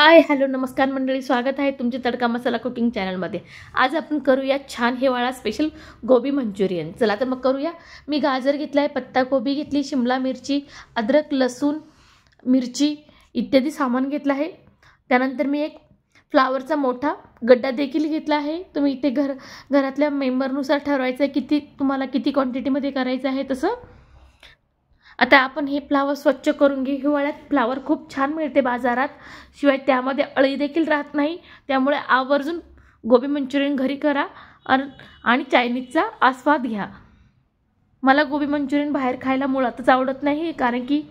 Hi hello नमस्कार मंडळी, स्वागत आहे तुमचे तडका मसाला कुकिंग चॅनलमध्ये। आज आपण करूया छान हिवाळा स्पेशल गोबी मंचुरियन। चला तर मग करूया। मी गाजर घेतला आहे, पत्ता कोबी घेतली, शिमला मिरची, अद्रक, लसूण, मिरची इत्यादी सामान घेतलं आहे। त्यानंतर मी एक फ्लावरचा मोठा गड्डा देखील घेतला आहे। तुम्ही इथे घरातल्या मेंबरनुसार ठरवायचं किती तुम्हाला किती क्वांटिटीमध्ये करायचं आहे तसं। आता आपण हे फ्लावर स्वच्छ करून घेऊ। हिवाळ्यात फ्लावर खूप छान मिळते बाजारात, शिवाय त्यामध्ये अळी देखील राहत नाही। त्यामुळे आवर्जून गोबी मंचुरियन घरी करा आणि चायनीजचा आस्वाद घ्या। मला गोबी मंचुरियन बाहेर खायला मुळातच आवडत नाही, कारण की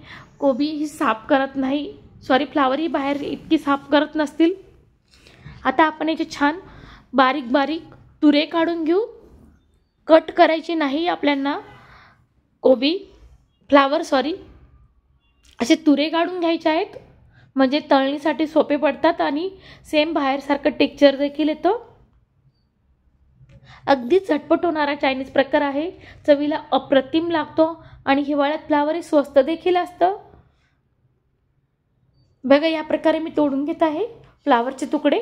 गोबी ही साफ करत नाही, फ्लावर ही बाहेर इतकी साफ करत नसतील। आता आपण याचे छान बारीक बारीक तुरे काढून घेऊ। कट करायची नाही आपल्याला फ्लावर असे तुरे काढून घ्यायचे आहेत, म्हणजे तळणीसाठी सोपे पडतात आणि सेम बाहेरसारखं टेक्स्चर देखील येतं। अगदी झटपट होणारा चायनीज प्रकार आहे, चवीला अप्रतिम लागतो आणि हिवाळ्यात फ्लावर हे स्वस्त देखील असतं। बघा, या प्रकारे मी तोडून घेत आहे फ्लावरचे तुकडे।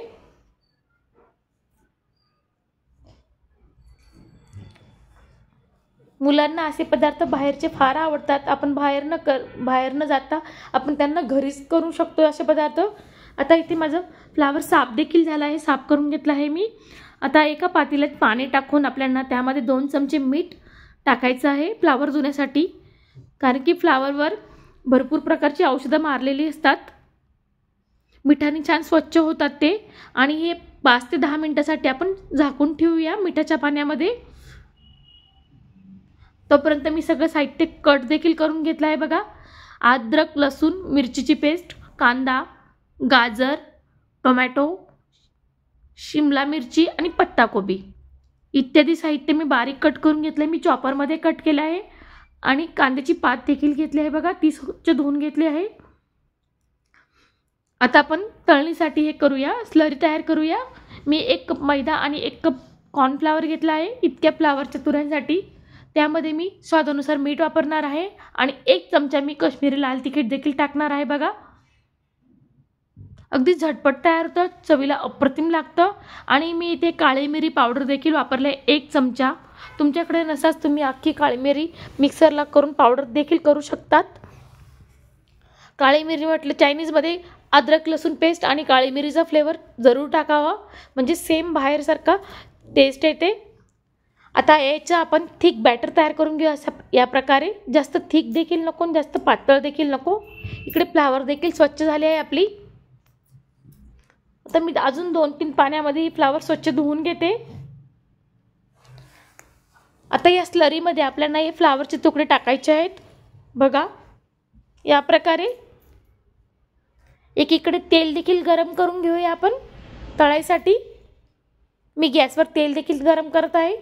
मुलांना असे पदार्थ बाहेरचे फार आवडतात। आपण बाहेर न जाता आपण त्यांना घरीच करू शकतो असे पदार्थ। आता इथे माझं फ्लावर साफ देखील झाला आहे, साफ करून घेतला आहे मी। आता एका पातेल्यात पाणी टाकून आपल्याला त्यामध्ये 2 चमचे मीठ टाकायचं आहे फ्लावर धुण्यासाठी, कारण की फ्लावरवर भरपूर प्रकारची औषधं मारलेली असतात। मिठाने छान स्वच्छ होतात ते, आणि हे 5 ते 10 मिनिटांसाठी आपण झाकून ठेवूया मिठाच्या पाण्यामध्ये। तोपर्यंत मी सगळं साहित्य कट देखील करून घेतलं आहे। बघा, अद्रक, लसूण, मिरचीची पेस्ट, कांदा, गाजर, टोमॅटो, शिमला मिरची आणि पत्ता कोबी इत्यादी साहित्य मी बारीक कट करून घेतले। मी चॉपरमध्ये कट केलं आहे आणि कांद्याची पात देखील घेतली आहे। बघा, ती स्वच्छ धुवून घेतली आहे। आता आपण तळणीसाठी हे करूया, स्लरी तयार करूया। मी 1 कप मैदा आणि 1 कप कॉर्नफ्लॉवर घेतला आहे इतक्या फ्लावरच्या तुऱ्यांसाठी। त्यामध्ये मी स्वादानुसार मीठ वापरणार आहे आणि 1 चमचा मी काश्मीरी लाल तिखट देखील टाकणार आहे। बघा, अगदी झटपट तयार होतं, चवीला अप्रतिम लागतं। आणि मी इथे काळी मिरी पावडर देखील वापरले 1 चमचा। तुमच्याकडे नसाच तुम्ही अख्खी काळी मिरी मिक्सरला करून पावडर देखील करू शकतात। काळी मिरी म्हटलं चायनीजमध्ये अद्रक लसूण पेस्ट आणि काळी मिरीचा फ्लेवर जरूर टाकावा, म्हणजे सेम बाहेरसारखा टेस्ट येते। आता याचं आपण थिक बॅटर तयार करून घेऊ। या प्रकारे जास्त थिक देखील नको, जास्त पातळ देखील नको। इकडे फ्लावर देखील स्वच्छ झाली आहे आपली। आता मी अजून 2-3 पाण्यामध्ये ही फ्लावर स्वच्छ धुवून घेते। आता या स्लरीमध्ये आपल्याला हे फ्लावरचे तुकडे टाकायचे आहेत। बघा, या प्रकारे एकीकडे तेल देखील गरम करून घेऊया आपण तळायसाठी। मी गॅसवर तेल देखील गरम करत आहे।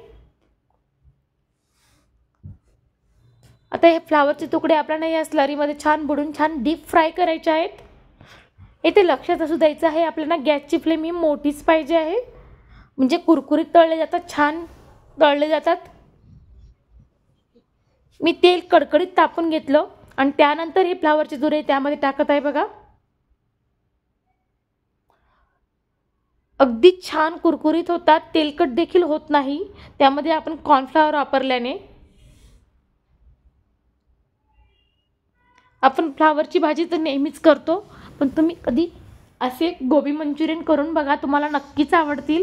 आता हे फ्लावरचे तुकडे आपल्याला या स्लरीमध्ये छान बुडून छान डीप फ्राय करायचे आहेत। इथे लक्षात असू द्यायचं आहे, आपल्याला गॅसची फ्लेम ही मोठीच पाहिजे आहे, म्हणजे कुरकुरीत तळले जातात, छान तळले जातात। मी तेल कडकडीत तापून घेतलं आणि त्यानंतर हे फ्लावरचे तुरे त्यामध्ये टाकत आहे। बघा, अगदी छान कुरकुरीत होतात, तेलकट देखील होत नाही त्यामध्ये आपण कॉर्नफ्लॉवर वापरल्याने। आपण फ्लावरची भाजी तर नेहमीच करतो, पण तुम्ही कधी असे गोबी मंचुरियन करून बघा, तुम्हाला नक्कीच आवडतील।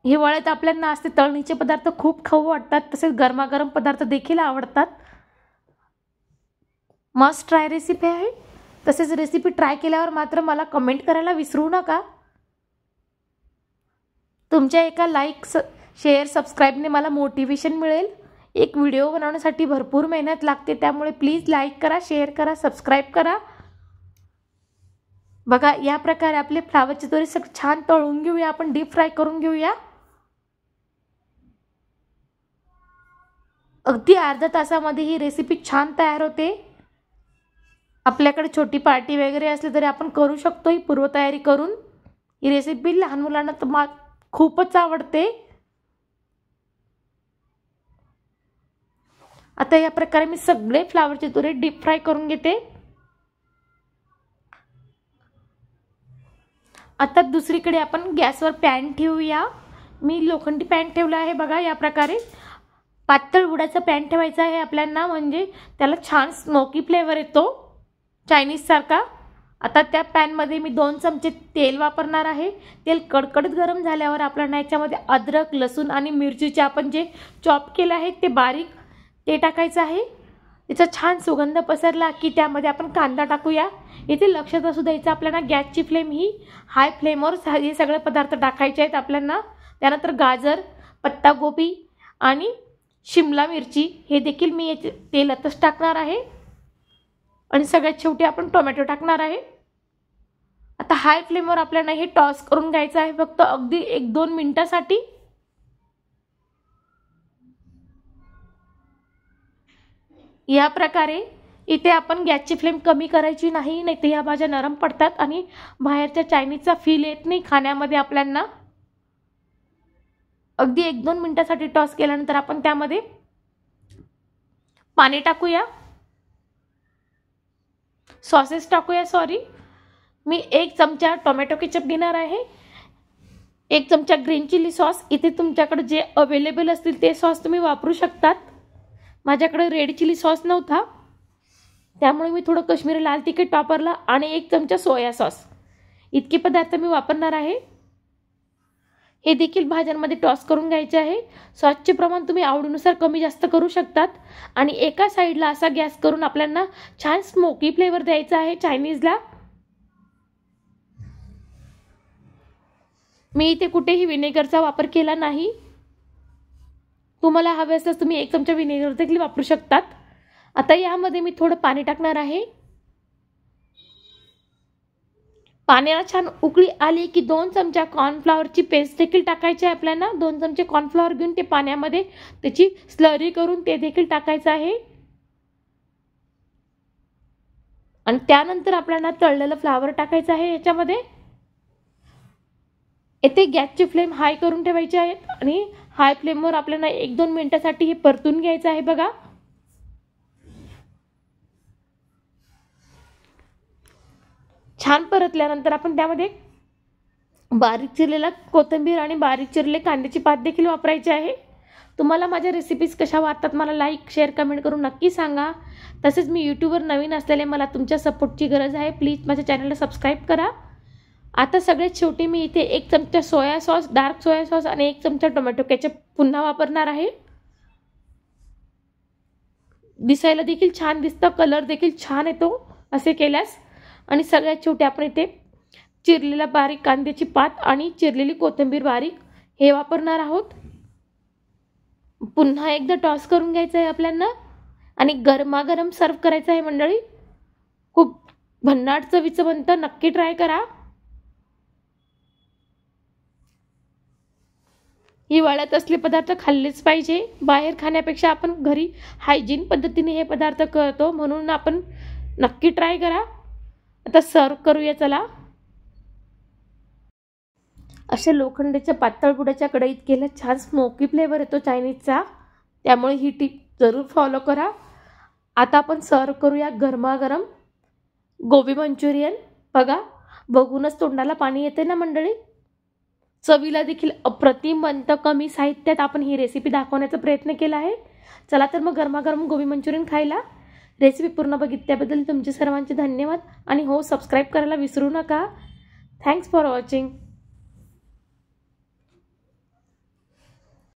हिवाळ्यात आपल्याला असे तळणीचे पदार्थ खूप खाऊ वाटतात, तसेच गरमागरम पदार्थ देखील आवडतात। मस्ट ट्राय रेसिपी आहे। तसेच रेसिपी ट्राय केल्यावर मात्र मला कमेंट करायला विसरू नका। तुमच्या एका लाईक, शेअर, सबस्क्राईबने मला मोटिवेशन मिळेल। एक व्हिडिओ बनवण्यासाठी भरपूर मेहनत लागते, त्यामुळे प्लीज लाईक करा, शेअर करा, सबस्क्राईब करा। बघा, या प्रकारे आपले फ्लावरचे तुरे सगळे छान तळून घेऊया, आपण डीप फ्राय करून घेऊया। अगदी अर्ध्या तासामध्ये ही रेसिपी छान तयार होते। आपल्याकडे छोटी पार्टी वगैरे असली तरी आपण करू शकतो ही पूर्वतयारी करून। ही रेसिपी लहान मुलांना तर खूपच आवडते। आता या प्रकारे मी सगळे फ्लावरचे तुरे डीप फ्राय करून घेते। आता दुसरीकडे आपण गॅसवर पॅन ठेवूया। मी लोखंडी पॅन ठेवला आहे बघा। या प्रकारे पातळ बुडाचा पॅन ठेवायचा आहे आपल्याला, म्हणजे त्याला छान स्मोकी फ्लेवर येतो चायनीज सारखा। आता त्या पॅन मध्ये मी 2 चमचे तेल वापरणार आहे। तेल कडकडत गरम झाल्यावर आपल्याला याच्यामध्ये अद्रक, लसूण आणि मिरचीचे आपण जे चॉप केले आहे ते बारीक ते टाकायचं आहे। त्याचा छान सुगंध पसरला की त्यामध्ये आपण कांदा टाकूया। इथे लक्षात असू द्यायचं आपल्याला गॅसची फ्लेम ही हाय फ्लेमवर हे सगळे पदार्थ टाकायचे आहेत आपल्याला। त्यानंतर गाजर, पत्तागोबी आणि शिमला मिरची हे देखील मी याचे तेलातच टाकणार आहे आणि सगळ्यात शेवटी आपण टोमॅटो टाकणार आहे। आता हाय फ्लेमवर आपल्याला हे टॉस करून घ्यायचं आहे फक्त अगदी 1-2 मिनिटांसाठी। या प्रकारे इथे आपण गॅसची फ्लेम कमी करायची नाही, नाहीतर या भाज्या नरम पडतात आणि बाहेरच्या चायनीजचा फील येत नाही खाण्यामध्ये आपल्याला। अगदी 1-2 मिनिटांसाठी टॉस केल्यानंतर आपण त्यामध्ये पाणी टाकूया, सॉसेस टाकूया। मी 1 चमचा टोमॅटो केचप घेणार आहे, 1 चमचा ग्रीन चिली सॉस। इथे तुमच्याकडे जे अवेलेबल असतील ते सॉस तुम्ही वापरू शकतात। माझ्याकडे रेड चिली सॉस नव्हता त्यामुळे मी थोडं काश्मीरी लाल तिखट वापरला आणि 1 चमचा सोया सॉस। इतके पदार्थ मी वापरणार आहे। हे देखील भाज्यांमध्ये टॉस करून घ्यायचे आहे। सॉसचे प्रमाण तुम्ही आवडीनुसार कमी जास्त करू शकतात आणि एका साइडला असा गॅस करून आपल्याला छान स्मोकी फ्लेवर द्यायचा आहे चायनीजला। मी इथे कुठेही विनेगरचा वापर केला नाही, तुम्हाला हवे असल्यास तुम्ही 1 चमचा विनेगर देखील वापरू शकतात। आता यामध्ये मी थोडं पाणी टाकणार आहे। पाण्याला छान उकळी आली की 2 चमचा कॉर्नफ्लॉवरची पेस्ट देखील टाकायची आहे आपल्याला। 2 चमचे कॉर्नफ्लॉवर घेऊन ते पाण्यामध्ये त्याची स्लरी करून ते देखील टाकायचं आहे आणि त्यानंतर आपल्याला तळलेलं फ्लावर टाकायचं आहे याच्यामध्ये। इथे गॅसची फ्लेम हाय करून ठेवायची आहे आणि हाय फ्लेमवर आपल्याला 1-2 मिनिटांसाठी हे परतून घ्यायचं आहे बघा। छान परतल्यानंतर आपण त्यामध्ये बारीक चिरलेला कोथिंबीर आणि बारीक चिरलेले कांद्याची पात देखील वापरायची आहे। तुम्हाला माझ्या रेसिपीज कशा वाटतात मला लाईक, शेअर, कमेंट करून नक्की सांगा। तसेच मी यूट्यूबवर नवीन असलेले मला तुमच्या सपोर्टची गरज आहे। प्लीज माझ्या चॅनलला सबस्क्राईब करा। आता सगळ्यात शेवटी मी इथे 1 चमचा soya sauce, dark soya sauce आणि 1 चमचा टोमॅटो केचप पुन्हा वापरणार आहे। दिसायला देखील छान दिसतं, कलर देखील छान येतो असे केल्यास। आणि सगळ्यात शेवटी आपण इथे चिरलेला बारीक कांद्याची पात आणि चिरलेली कोथिंबीर बारीक हे वापरणार आहोत। पुन्हा एकदा टॉस करून घ्यायचं आहे आपल्याला आणि गरमागरम सर्व करायचं आहे मंडळी। खूप भन्नाट चवीचं बनतं, नक्की ट्राय करा। हिवाळ्यात असले पदार्थ खाल्लेच पाहिजे। बाहेर खाण्यापेक्षा आपण घरी हायजीन पद्धतीने हे पदार्थ करतो म्हणून आपण नक्की ट्राय करा। आता सर्व करूया चला। अशा लोखंडाच्या पातळ बुडाच्या कढईत केला छान स्मोकी फ्लेवर येतो चायनीजचा, त्यामुळे ही टिप जरूर फॉलो करा। आता आपण सर्व करूया गरमागरम गोबी मंचुरियन। बघा, बघूनच तोंडाला पाणी येते ना मंडळी। चवीला देखील अप्रतिम बनतं। कमी साहित्यात आपण ही रेसिपी दाखवण्याचा प्रयत्न केला आहे। चला तर मग गरमागरम गोबी मंचुरियन खायला। रेसिपी पूर्ण बघितल्याबद्दल तुमचे सर्वांचे धन्यवाद आणि हो, सबस्क्राईब करायला विसरू नका। Thanks for watching.